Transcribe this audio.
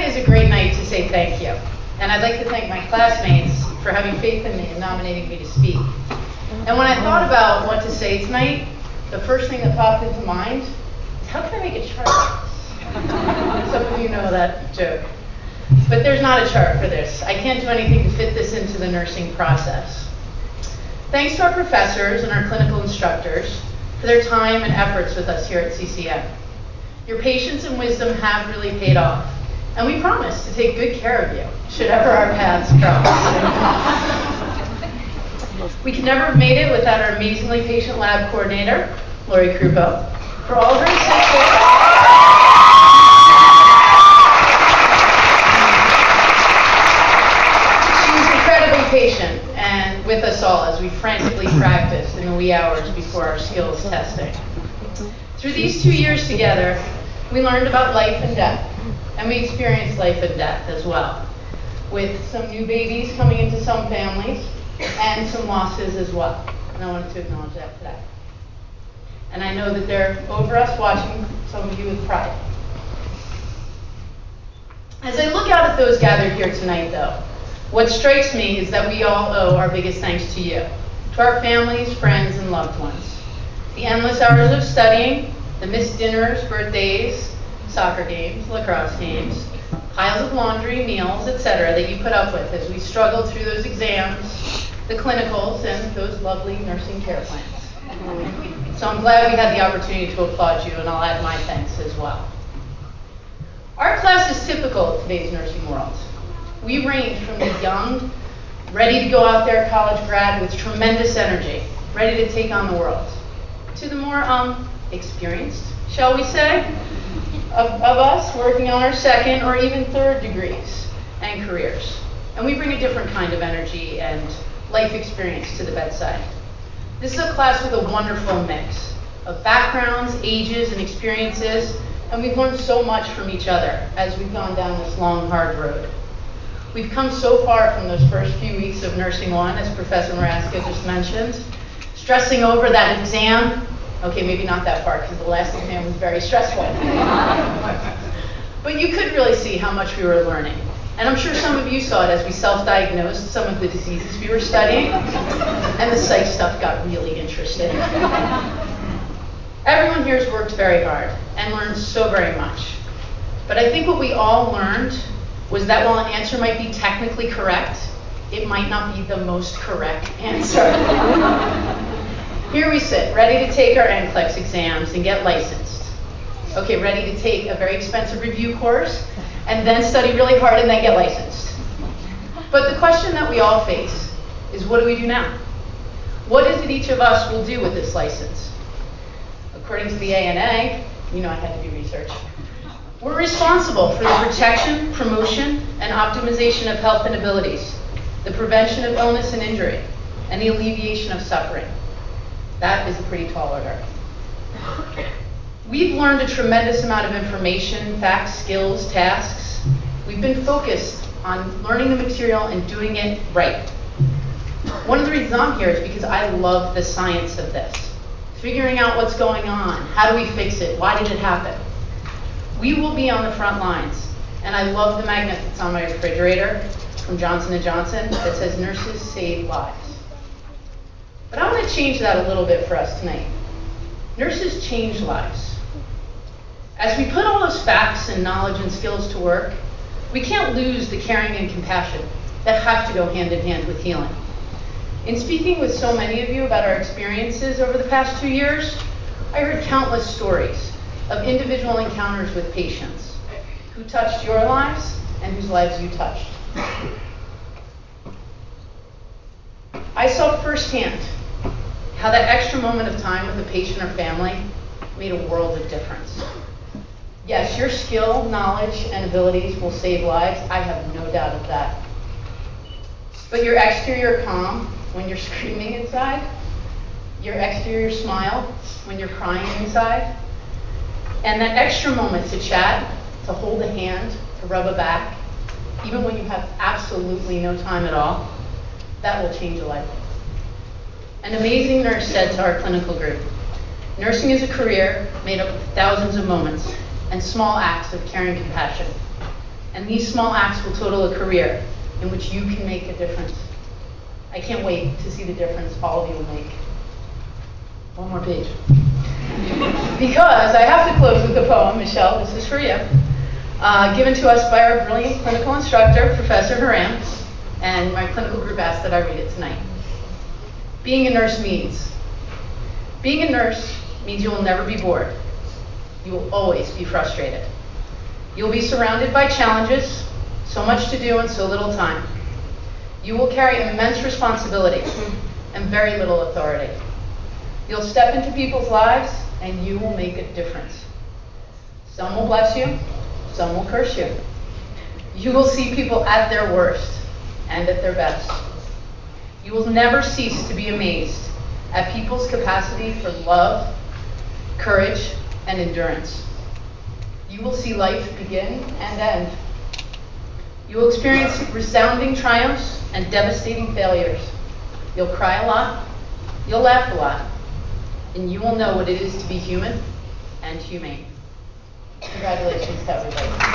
Tonight is a great night to say thank you. And I'd like to thank my classmates for having faith in me and nominating me to speak. And when I thought about what to say tonight, the first thing that popped into mind is how can I make a chart like this? Some of you know that joke. But there's not a chart for this. I can't do anything to fit this into the nursing process. Thanks to our professors and our clinical instructors for their time and efforts with us here at CCM. Your patience and wisdom have really paid off. And we promise to take good care of you, should ever our paths cross. We could never have made it without our amazingly patient lab coordinator, Lori Krupo, for all of her assistance. She's incredibly patient and with us all as we frantically practice in the wee hours before our skills testing. Through these 2 years together, we learned about life and death. And we experienced life and death as well, with some new babies coming into some families and some losses as well. And I wanted to acknowledge that today. And I know that they're over us watching, some of you with pride. As I look out at those gathered here tonight, though, what strikes me is that we all owe our biggest thanks to you, to our families, friends, and loved ones. The endless hours of studying, the missed dinners, birthdays, soccer games, lacrosse games, piles of laundry, meals, etc. that you put up with as we struggled through those exams, the clinicals, and those lovely nursing care plans. So I'm glad we had the opportunity to applaud you, and I'll add my thanks as well. Our class is typical of today's nursing world. We range from the young, ready to go out there, college grad with tremendous energy, ready to take on the world, to the more experienced, shall we say, of us working on our second or even third degrees and careers. And we bring a different kind of energy and life experience to the bedside. This is a class with a wonderful mix of backgrounds, ages, and experiences, and we've learned so much from each other as we've gone down this long, hard road. We've come so far from those first few weeks of Nursing 1, as Professor Maraska just mentioned, stressing over that exam. Okay, maybe not that far, because the last exam was very stressful. But you could really see how much we were learning. And I'm sure some of you saw it as we self-diagnosed some of the diseases we were studying, and the psych stuff got really interesting. Everyone here has worked very hard and learned so very much. But I think what we all learned was that while an answer might be technically correct, it might not be the most correct answer. Here we sit, ready to take our NCLEX exams and get licensed. Okay, ready to take a very expensive review course and then study really hard and then get licensed. But the question that we all face is, what do we do now? What is it each of us will do with this license? According to the ANA, you know I had to do research, we're responsible for the protection, promotion, and optimization of health and abilities, the prevention of illness and injury, and the alleviation of suffering. That is a pretty tall order. We've learned a tremendous amount of information, facts, skills, tasks. We've been focused on learning the material and doing it right. One of the reasons I'm here is because I love the science of this. Figuring out what's going on, how do we fix it, why did it happen? We will be on the front lines, and I love the magnet that's on my refrigerator from Johnson & Johnson that says nurses save lives. But I want to change that a little bit for us tonight. Nurses change lives. As we put all those facts and knowledge and skills to work, we can't lose the caring and compassion that have to go hand in hand with healing. In speaking with so many of you about our experiences over the past 2 years, I heard countless stories of individual encounters with patients who touched your lives and whose lives you touched. I saw firsthand how that extra moment of time with a patient or family made a world of difference. Yes, your skill, knowledge, and abilities will save lives. I have no doubt of that. But your exterior calm when you're screaming inside, your exterior smile when you're crying inside, and that extra moment to chat, to hold a hand, to rub a back, even when you have absolutely no time at all, that will change a life. An amazing nurse said to our clinical group, "Nursing is a career made up of thousands of moments and small acts of caring compassion. And these small acts will total a career in which you can make a difference. I can't wait to see the difference all of you will make. One more page. Because I have to close with a poem, Michelle, this is for you, given to us by our brilliant clinical instructor, Professor Haram, and my clinical group asked that I read it tonight. Being a nurse means you will never be bored. You will always be frustrated. You'll be surrounded by challenges, so much to do and so little time. You will carry immense responsibility and very little authority. You'll step into people's lives and you will make a difference. Some will bless you, some will curse you. You will see people at their worst and at their best. You will never cease to be amazed at people's capacity for love, courage, and endurance. You will see life begin and end. You will experience resounding triumphs and devastating failures. You'll cry a lot, you'll laugh a lot, and you will know what it is to be human and humane. Congratulations to everybody.